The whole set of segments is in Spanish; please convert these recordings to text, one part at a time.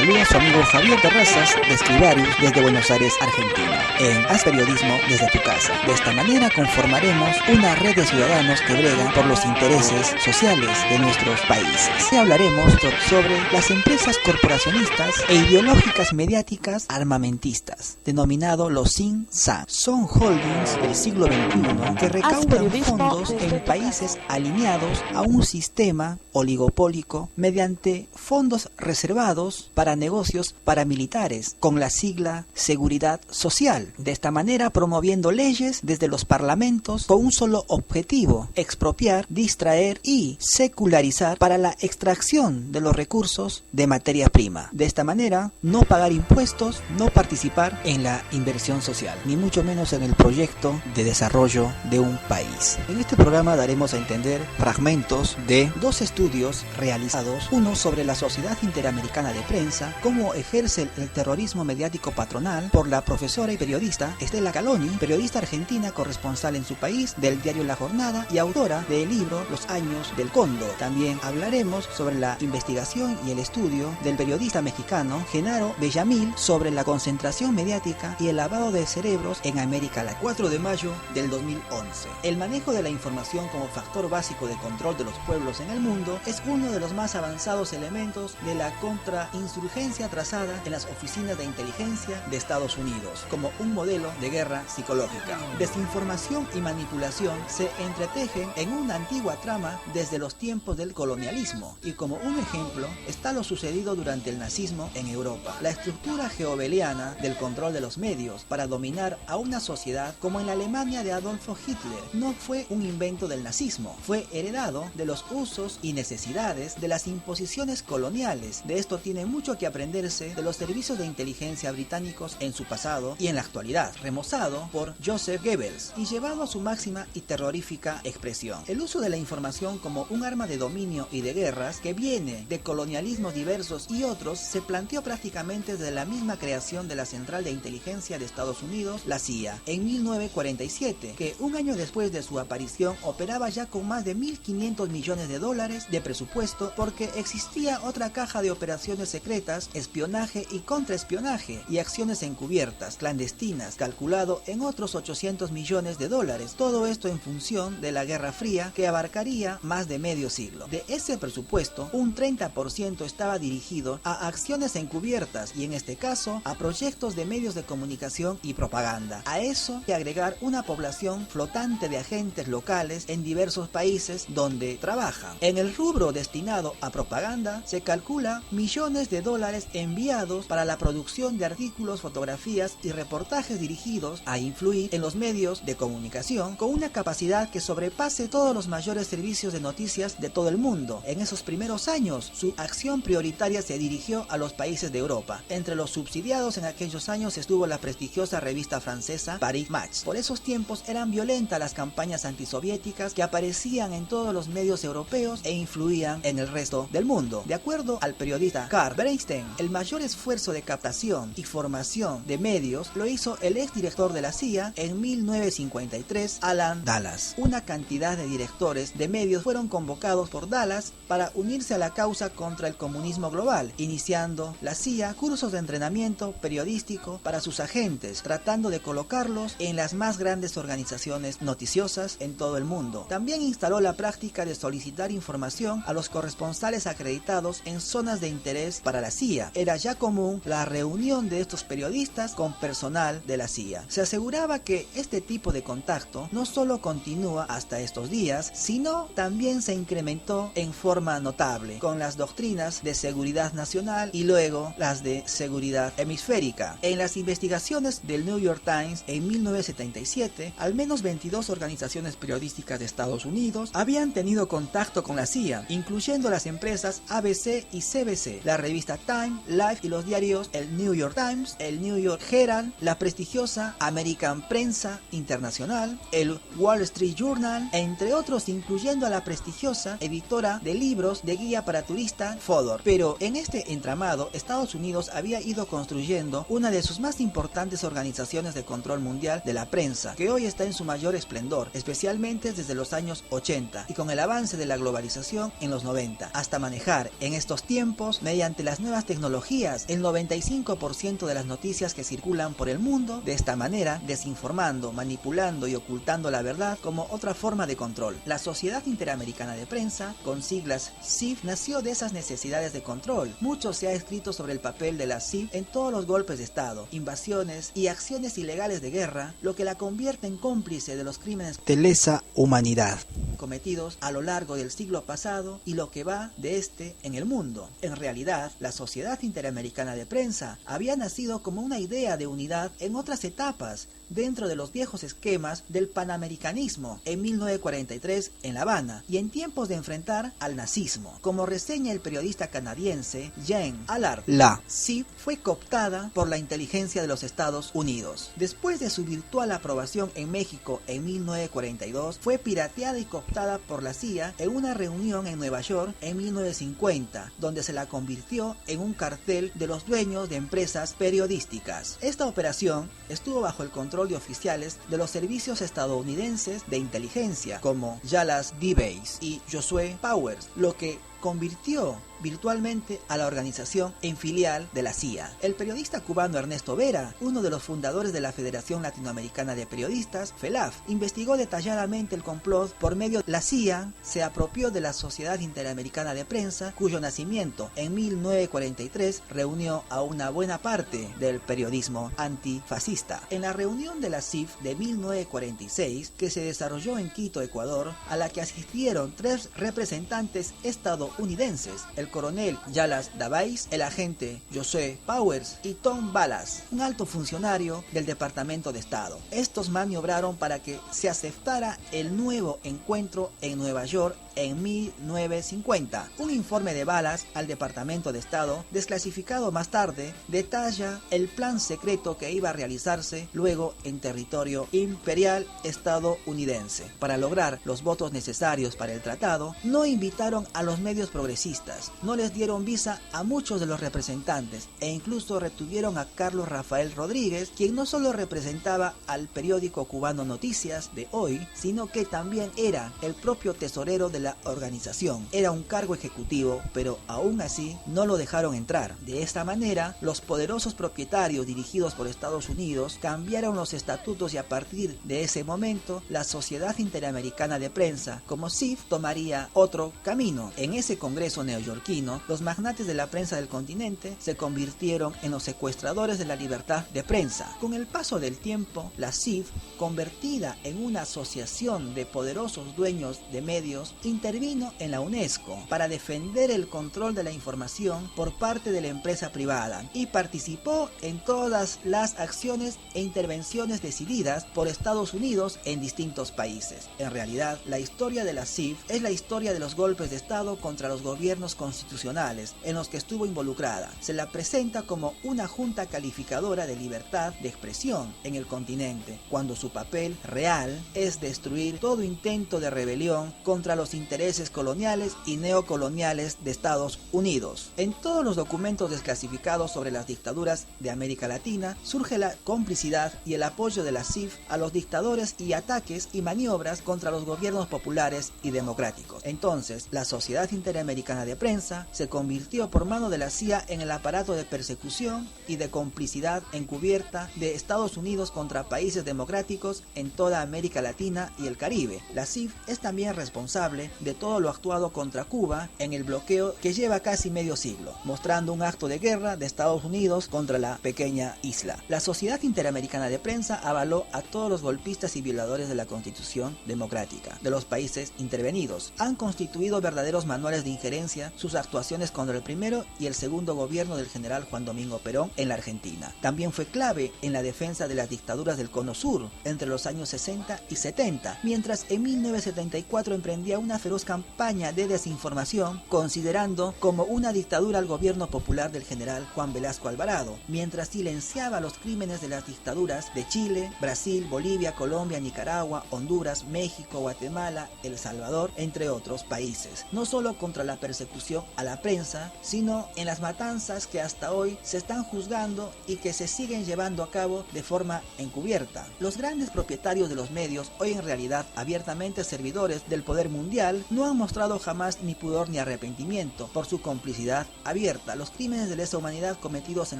saluda su amigo Javier Terrazas de Escribarius desde Buenos Aires, Argentina, en Haz Periodismo desde tu casa. De esta manera conformaremos una red de ciudadanos que bregan por los intereses sociales de nuestros países. Y hablaremos sobre las empresas corporacionistas e ideológicas mediáticas armamentistas, denominado los Sin-San. Son holdings del siglo XXI que recaudan fondos en países alineados a un sistema oligopólico mediante fondos reservados para negocios paramilitares con la sigla Seguridad Social. De esta manera promoviendo leyes desde los parlamentos con un solo objetivo: expropiar, distraer y secularizar para la extracción de los recursos de materia prima. De esta manera no pagar impuestos, no participar en la inversión social, ni mucho menos en el proyecto de desarrollo de un país. En este programa daremos a entender fragmentos de dos estudios realizados, uno sobre la Sociedad Interamericana de Prensa, cómo ejerce el terrorismo mediático patronal, por la profesora y periodista Estela Caloni, periodista argentina corresponsal en su país del diario La Jornada y autora del libro Los Años del Cóndor. También hablaremos sobre la investigación y el estudio del periodista mexicano Genaro Bellamil sobre la concentración mediática y el lavado de cerebros en América Latina. 4 de mayo del 2011. El manejo de la información como factor básico de control de los pueblos en el mundo es uno de los más avanzados elementos de la contrainsurgencia trazada en las oficinas de inteligencia de Estados Unidos como un modelo de guerra psicológica. Desinformación y manipulación se entretejen en una antigua trama desde los tiempos del colonialismo, y como un ejemplo está lo sucedido durante el nazismo en Europa. La estructura geobeliana del control de los medios para dominar a una sociedad, como en la Alemania de Adolfo Hitler, no fue un invento del nazismo, fue heredado de los usos y necesidades de las imposiciones coloniales. De esto tiene mucho que aprenderse de los servicios de inteligencia británicos en su pasado y en la actualidad, remozado por Joseph Goebbels y llevado a su máxima y terrorífica expresión. El uso de la información como un arma de dominio y de guerras, que viene de colonialismos diversos y otros, se planteó prácticamente desde la misma creación de la Central de Inteligencia de Estados Unidos, la CIA, en 1947, que un año después de su aparición operaba ya con más de 1.500 millones de dólares de presupuesto, porque existía otra caja de operaciones secretas, espionaje y contraespionaje y acciones encubiertas, clandestinas, calculado en otros 800 millones de dólares. Todo esto en función de la Guerra Fría, que abarcaría más de medio siglo. De ese presupuesto, un 30% estaba dirigido a acciones encubiertas y, en este caso, a proyectos de medios de comunicación y propaganda. A eso hay que agregar una población flotante de agentes locales en diversos países donde trabajan. En el rubro destinado a propaganda se calcula millones de dólares enviados para la producción de artículos, fotografías y reportajes dirigidos a influir en los medios de comunicación con una capacidad que sobrepase todos los mayores servicios de noticias de todo el mundo. En esos primeros años, su acción prioritaria se dirigió a los países de Europa. Entre los subsidiados en aquellos años estuvo la prestigiosa revista francesa Paris Match. Por esos tiempos eran violentas las campañas antisoviéticas que aparecían en todos los medios europeos e influían en el resto del mundo. De acuerdo al periodista Carl Bernstein, el mayor esfuerzo de captación y formación de medios lo hizo el exdirector de la CIA en 1953, Alan Dulles. Una cantidad de directores de medios fueron convocados por Dulles para unirse a la causa contra el comunismo global, iniciando la CIA cursos de entrenamiento periodístico para sus agentes, tratando de colocarlos en las más grandes organizaciones noticiosas en todo el mundo. También instaló la práctica de solicitar información a los corresponsales acreditados en zonas de interés para la CIA. Era ya común la reunión de estos periodistas con personal de la CIA. Se aseguraba que este tipo de contacto no solo continúa hasta estos días, sino también se incrementó en forma notable con las doctrinas de seguridad nacional y luego las de seguridad hemisférica. En las investigaciones del New York Times en 1977, al menos 22 organizaciones periodísticas de Estados Unidos habían tenido contacto con la CIA, incluyendo las empresas ABC y CBC, la revista Time, Life y los diarios el New York Times, el New York Herald, la prestigiosa American Prensa Internacional, el Wall Street Journal, entre otros, incluyendo a la prestigiosa editora de libros de guía para turistas Fodor. Pero en este entramado, Estados Unidos había ido construyendo una de sus más importantes organizaciones de control mundial de la prensa, que hoy está en su mayor esplendor, especialmente desde los años 80 y con el avance de la globalización en los 90, hasta manejar en estos tiempos, mediante las nuevas nuevas tecnologías el 95% de las noticias que circulan por el mundo, de esta manera desinformando, manipulando y ocultando la verdad como otra forma de control. La Sociedad Interamericana de Prensa, con siglas SIP, nació de esas necesidades de control. Mucho se ha escrito sobre el papel de la SIP en todos los golpes de Estado, invasiones y acciones ilegales de guerra, lo que la convierte en cómplice de los crímenes de lesa humanidad cometidos a lo largo del siglo pasado y lo que va de este en el mundo. En realidad, la Sociedad Interamericana de Prensa había nacido como una idea de unidad en otras etapas, dentro de los viejos esquemas del panamericanismo en 1943 en La Habana y en tiempos de enfrentar al nazismo. Como reseña el periodista canadiense Jean Allard, la SIP fue cooptada por la inteligencia de los Estados Unidos. Después de su virtual aprobación en México en 1942, fue pirateada y cooptada por la CIA en una reunión en Nueva York en 1950, donde se la convirtió en un cartel de los dueños de empresas periodísticas. Esta operación estuvo bajo el control de oficiales de los servicios estadounidenses de inteligencia como Dallas DeBase y Joshua Powers, lo que convirtió virtualmente a la organización en filial de la CIA. El periodista cubano Ernesto Vera, uno de los fundadores de la Federación Latinoamericana de Periodistas, FELAF, investigó detalladamente el complot por medio de la CIA, se apropió de la Sociedad Interamericana de Prensa, cuyo nacimiento en 1943 reunió a una buena parte del periodismo antifascista. En la reunión de la CIF de 1946, que se desarrolló en Quito, Ecuador, a la que asistieron 3 representantes estadounidenses, el coronel Dallas DeBase, el agente Joshua Powers y Tom Ballas, un alto funcionario del Departamento de Estado. Estos maniobraron para que se aceptara el nuevo encuentro en Nueva York en 1950. Un informe de Ballas al Departamento de Estado, desclasificado más tarde, detalla el plan secreto que iba a realizarse luego en territorio imperial estadounidense. Para lograr los votos necesarios para el tratado, no invitaron a los medios progresistas, no les dieron visa a muchos de los representantes e incluso retuvieron a Carlos Rafael Rodríguez, quien no solo representaba al periódico cubano Noticias de Hoy, sino que también era el propio tesorero de la organización. Era un cargo ejecutivo, pero aún así no lo dejaron entrar. De esta manera, los poderosos propietarios dirigidos por Estados Unidos cambiaron los estatutos y a partir de ese momento, la Sociedad Interamericana de Prensa, como SIF, tomaría otro camino. En ese congreso neoyorquino, los magnates de la prensa del continente se convirtieron en los secuestradores de la libertad de prensa. Con el paso del tiempo, la CIF, convertida en una asociación de poderosos dueños de medios, intervino en la UNESCO para defender el control de la información por parte de la empresa privada y participó en todas las acciones e intervenciones decididas por Estados Unidos en distintos países. En realidad, la historia de la CIF es la historia de los golpes de Estado contra los gobiernos constitucionales en los que estuvo involucrada. Se la presenta como una junta calificadora de libertad de expresión en el continente, cuando su papel real es destruir todo intento de rebelión contra los intereses coloniales y neocoloniales de Estados Unidos. En todos los documentos desclasificados sobre las dictaduras de América Latina surge la complicidad y el apoyo de la CIF a los dictadores y ataques y maniobras contra los gobiernos populares y democráticos. Entonces, la Sociedad Interamericana de Prensa se convirtió por mano de la CIA en el aparato de persecución y de complicidad encubierta de Estados Unidos contra países democráticos en toda América Latina y el Caribe. La CIF es también responsable de todo lo actuado contra Cuba en el bloqueo que lleva casi medio siglo, mostrando un acto de guerra de Estados Unidos contra la pequeña isla. La Sociedad Interamericana de Prensa avaló a todos los golpistas y violadores de la Constitución democrática de los países intervenidos. Han constituido verdaderos manuales de injerencia sus actuaciones contra el primero y el segundo gobierno del general Juan Domingo Perón en la Argentina. También fue clave en la defensa de las dictaduras del Cono Sur entre los años 60 y 70, mientras en 1974 emprendía una feroz campaña de desinformación, considerando como una dictadura al gobierno popular del general Juan Velasco Alvarado, mientras silenciaba los crímenes de las dictaduras de Chile, Brasil, Bolivia, Colombia, Nicaragua, Honduras, México, Guatemala, El Salvador, entre otros países. No solo contra la persecución a la prensa, sino en las matanzas que hasta hoy se están juzgando y que se siguen llevando a cabo de forma encubierta. Los grandes propietarios de los medios, hoy en realidad abiertamente servidores del poder mundial, mundial no han mostrado jamás ni pudor ni arrepentimiento por su complicidad abierta, los crímenes de lesa humanidad cometidos en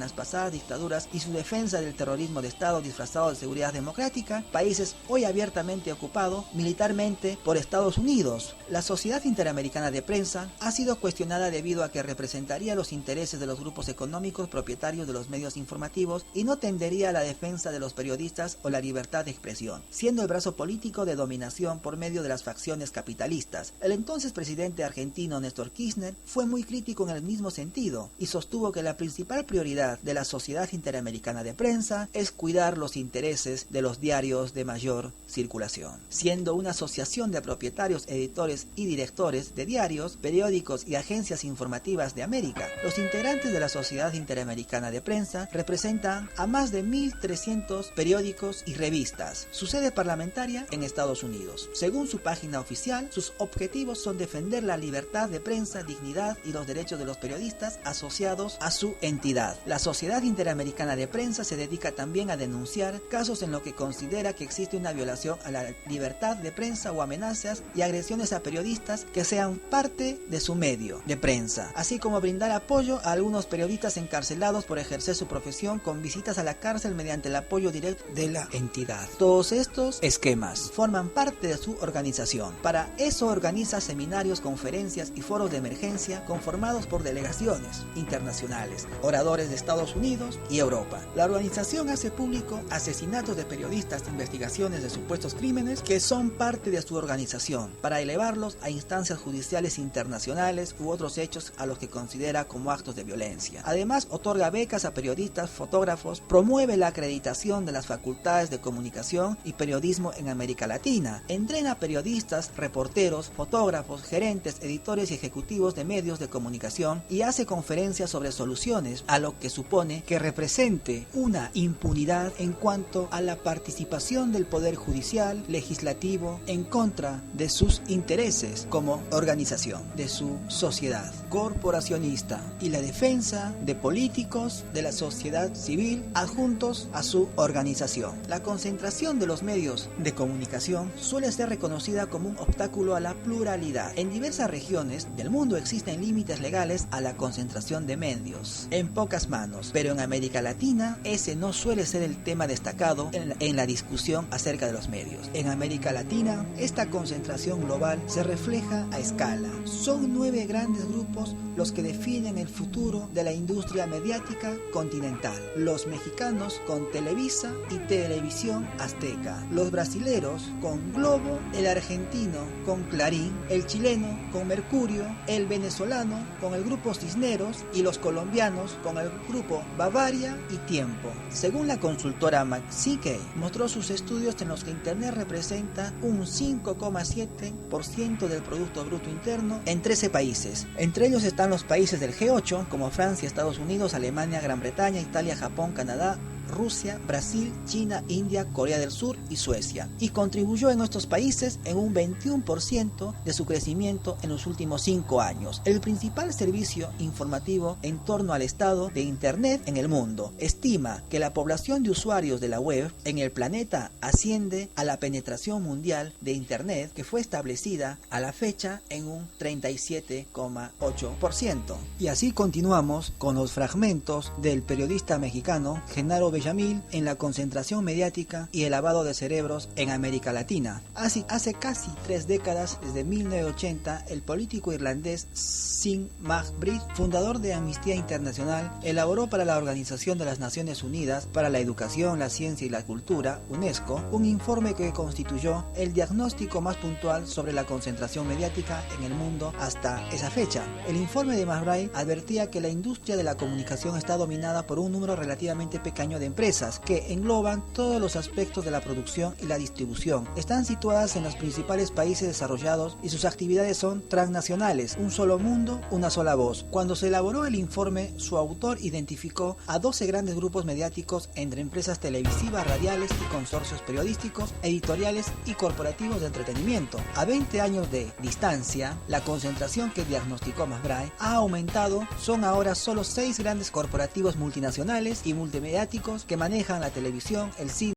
las pasadas dictaduras y su defensa del terrorismo de Estado disfrazado de seguridad democrática, países hoy abiertamente ocupados militarmente por Estados Unidos. La Sociedad Interamericana de Prensa ha sido cuestionada debido a que representaría los intereses de los grupos económicos propietarios de los medios informativos y no tendería a la defensa de los periodistas o la libertad de expresión, siendo el brazo político de dominación por medio de las facciones capitalistas. El entonces presidente argentino Néstor Kirchner fue muy crítico en el mismo sentido y sostuvo que la principal prioridad de la Sociedad Interamericana de Prensa es cuidar los intereses de los diarios de mayor circulación. Siendo una asociación de propietarios, editores y directores de diarios, periódicos y agencias informativas de América, los integrantes de la Sociedad Interamericana de Prensa representan a más de 1.300 periódicos y revistas. Su sede parlamentaria en Estados Unidos. Según su página oficial, sus objetivos son defender la libertad de prensa, dignidad y los derechos de los periodistas asociados a su entidad. La Sociedad Interamericana de Prensa se dedica también a denunciar casos en los que considera que existe una violación a la libertad de prensa o amenazas y agresiones a periodistas que sean parte de su medio de prensa, así como brindar apoyo a algunos periodistas encarcelados por ejercer su profesión con visitas a la cárcel mediante el apoyo directo de la entidad. Todos estos esquemas forman parte de su organización. Para eso organiza seminarios, conferencias y foros de emergencia conformados por delegaciones internacionales, oradores de Estados Unidos y Europa. La organización hace público asesinatos de periodistas, investigaciones de supuestos crímenes que son parte de su organización, para elevarlos a instancias judiciales internacionales u otros hechos a los que considera como actos de violencia. Además, otorga becas a periodistas, fotógrafos, promueve la acreditación de las facultades de comunicación y periodismo en América Latina, entrena periodistas, reporteros, fotógrafos, gerentes, editores y ejecutivos de medios de comunicación y hace conferencias sobre soluciones a lo que supone que represente una impunidad en cuanto a la participación del Poder Judicial, Legislativo en contra de sus intereses como organización, de su sociedad corporacionista y la defensa de políticos de la sociedad civil adjuntos a su organización. La concentración de los medios de comunicación suele ser reconocida como un obstáculo a la pluralidad. En diversas regiones del mundo existen límites legales a la concentración de medios en pocas manos, pero en América Latina ese no suele ser el tema destacado en la discusión acerca de los medios. En América Latina, esta concentración global se refleja a escala. Son 9 grandes grupos los que definen el futuro de la industria mediática continental. Los mexicanos con Televisa y Televisión Azteca, los brasileros con Globo, el argentino con Clarín, el chileno con Mercurio, el venezolano con el grupo Cisneros y los colombianos con el grupo Bavaria y Tiempo. Según la consultora McKinsey, mostró sus estudios en los que Internet representa un 5,7% del Producto Bruto Interno en 13 países. Entre ellos están los países del G8 como Francia, Estados Unidos, Alemania, Gran Bretaña, Italia, Japón, Canadá, Rusia, Brasil, China, India, Corea del Sur y Suecia, y contribuyó en estos países en un 21% de su crecimiento en los últimos 5 años. El principal servicio informativo en torno al estado de Internet en el mundo estima que la población de usuarios de la web en el planeta asciende a la penetración mundial de Internet que fue establecida a la fecha en un 37,8%. Y así continuamos con los fragmentos del periodista mexicano Genaro Bellamil en la concentración mediática y el lavado de cerebros en América Latina. Hace casi 3 décadas, desde 1980, el político irlandés Sean McBride, fundador de Amnistía Internacional, elaboró para la Organización de las Naciones Unidas para la Educación, la Ciencia y la Cultura, UNESCO, un informe que constituyó el diagnóstico más puntual sobre la concentración mediática en el mundo hasta esa fecha. El informe de McBride advertía que la industria de la comunicación está dominada por un número relativamente pequeño de empresas que engloban todos los aspectos de la producción y la distribución. Están situadas en los principales países desarrollados y sus actividades son transnacionales, un solo mundo, una sola voz. Cuando se elaboró el informe, su autor identificó a 12 grandes grupos mediáticos entre empresas televisivas, radiales y consorcios periodísticos, editoriales y corporativos de entretenimiento. A 20 años de distancia, la concentración que diagnosticó McBride ha aumentado. Son ahora solo 6 grandes corporativos multinacionales y multimediáticos que manejan la televisión, el cine,